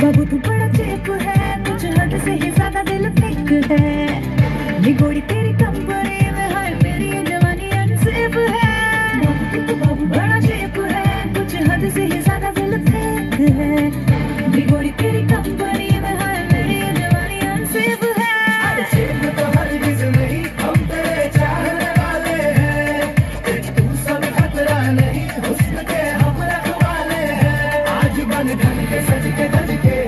बाबू तू बड़ा चेप है, कुछ हद से ही ज्यादा दिल थिक है। ये गोरी तेरी कंपनी में है, मेरी ये जवानी अनसेफ है। बाबू बड़ा चेप है, कुछ हद से ही ज्यादा दिल थिक है। ये गोरी तेरी कंपनी में है, मेरी ये जवानी अनसेफ है। चेप तो हरगिज़ नहीं, हम तेरे चाहने वाले हैं। तू सब खतरा नहीं, हुस्न के हम रखवाले हैं। आज बन ढल के सज के धज के